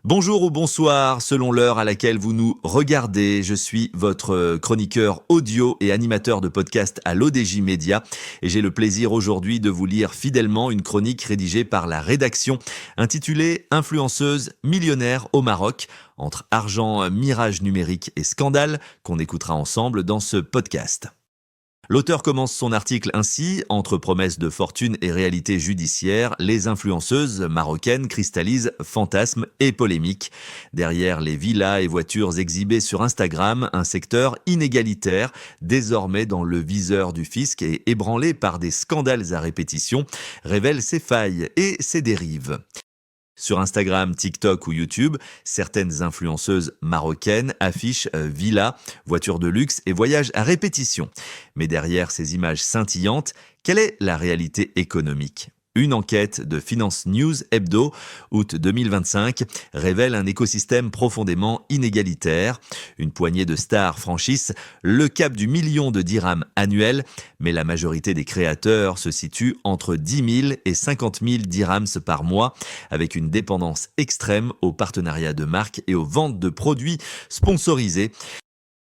Bonjour ou bonsoir, selon l'heure à laquelle vous nous regardez. Je suis votre chroniqueur audio et animateur de podcast à l'ODJ Média et j'ai le plaisir aujourd'hui de vous lire fidèlement une chronique rédigée par la rédaction intitulée Influenceuse millionnaire au Maroc, entre argent, mirage numérique et scandale, qu'on écoutera ensemble dans ce podcast. L'auteur commence son article ainsi: entre promesses de fortune et réalité judiciaire, les influenceuses marocaines cristallisent fantasmes et polémiques. Derrière les villas et voitures exhibées sur Instagram, un secteur inégalitaire, désormais dans le viseur du fisc et ébranlé par des scandales à répétition, révèle ses failles et ses dérives. Sur Instagram, TikTok ou YouTube, certaines influenceuses marocaines affichent villas, voitures de luxe et voyages à répétition. Mais derrière ces images scintillantes, quelle est la réalité économique ? Une enquête de Finance News Hebdo, août 2025, révèle un écosystème profondément inégalitaire. Une poignée de stars franchissent le cap du million de dirhams annuel, mais la majorité des créateurs se situe entre 10 000 et 50 000 dirhams par mois, avec une dépendance extrême aux partenariats de marques et aux ventes de produits sponsorisés.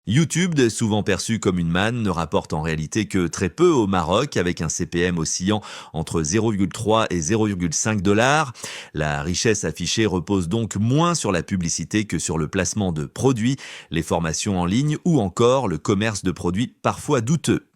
YouTube, souvent perçu comme une manne, ne rapporte en réalité que très peu au Maroc, avec un CPM oscillant entre 0,3 et 0,5 $. La richesse affichée repose donc moins sur la publicité que sur le placement de produits, les formations en ligne ou encore le commerce de produits parfois douteux.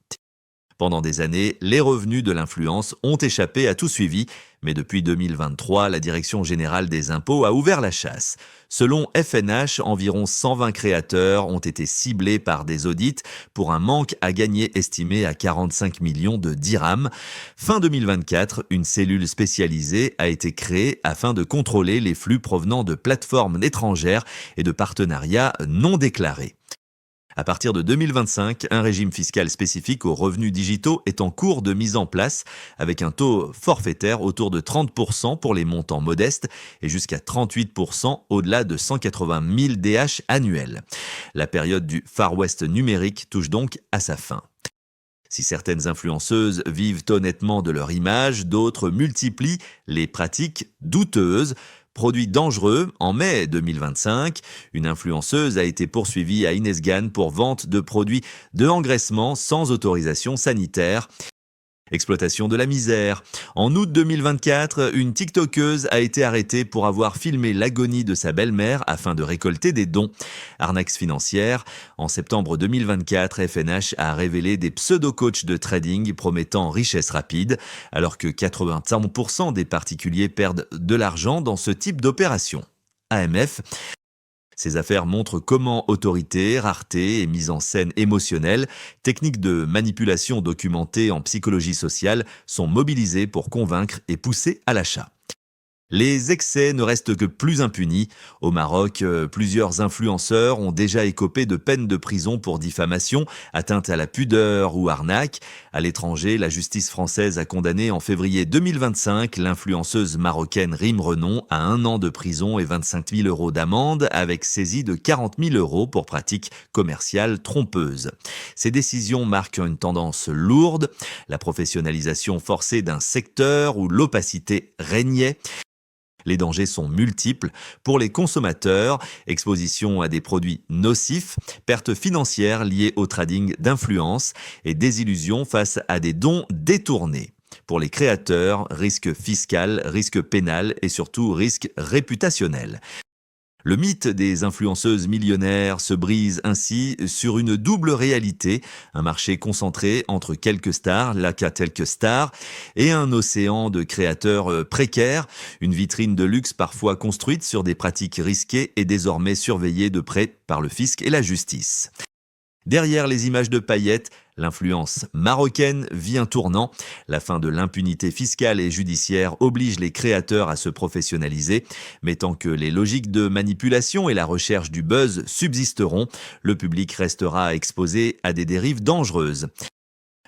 Pendant des années, les revenus de l'influence ont échappé à tout suivi, mais depuis 2023, la Direction générale des impôts a ouvert la chasse. Selon FNH, environ 120 créateurs ont été ciblés par des audits pour un manque à gagner estimé à 45 millions de dirhams. Fin 2024, une cellule spécialisée a été créée afin de contrôler les flux provenant de plateformes étrangères et de partenariats non déclarés. À partir de 2025, un régime fiscal spécifique aux revenus digitaux est en cours de mise en place, avec un taux forfaitaire autour de 30% pour les montants modestes et jusqu'à 38% au-delà de 180 000 DH annuels. La période du Far West numérique touche donc à sa fin. Si certaines influenceuses vivent honnêtement de leur image, d'autres multiplient les pratiques douteuses. Produit dangereux, en mai 2025, une influenceuse a été poursuivie à Inesgan pour vente de produits de engraissement sans autorisation sanitaire. Exploitation de la misère. En août 2024, une TikTokeuse a été arrêtée pour avoir filmé l'agonie de sa belle-mère afin de récolter des dons. Arnaque financière. En septembre 2024, FNH a révélé des pseudo-coachs de trading promettant richesse rapide, alors que 80% des particuliers perdent de l'argent dans ce type d'opération. AMF. Ces affaires montrent comment autorité, rareté et mise en scène émotionnelle, techniques de manipulation documentées en psychologie sociale, sont mobilisées pour convaincre et pousser à l'achat. Les excès ne restent que plus impunis. Au Maroc, plusieurs influenceurs ont déjà écopé de peines de prison pour diffamation, atteinte à la pudeur ou arnaque. À l'étranger, la justice française a condamné en février 2025 l'influenceuse marocaine Rim Renon à 1 an de prison et 25 000 € d'amende, avec saisie de 40 000 € pour pratiques commerciales trompeuses. Ces décisions marquent une tendance lourde, la professionnalisation forcée d'un secteur où l'opacité régnait. Les dangers sont multiples pour les consommateurs: exposition à des produits nocifs, pertes financières liées au trading d'influence et désillusion face à des dons détournés. Pour les créateurs, risque fiscal, risque pénal et surtout risque réputationnel. Le mythe des influenceuses millionnaires se brise ainsi sur une double réalité: un marché concentré entre quelques stars, là qu'à quelques stars, et un océan de créateurs précaires, une vitrine de luxe parfois construite sur des pratiques risquées et désormais surveillée de près par le fisc et la justice. Derrière les images de paillettes, l'influence marocaine vit un tournant. La fin de l'impunité fiscale et judiciaire oblige les créateurs à se professionnaliser. Mais tant que les logiques de manipulation et la recherche du buzz subsisteront, le public restera exposé à des dérives dangereuses.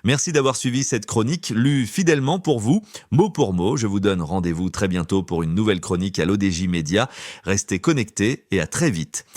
Merci d'avoir suivi cette chronique, lue fidèlement pour vous, mot pour mot. Je vous donne rendez-vous très bientôt pour une nouvelle chronique à l'ODJ Média. Restez connectés et à très vite.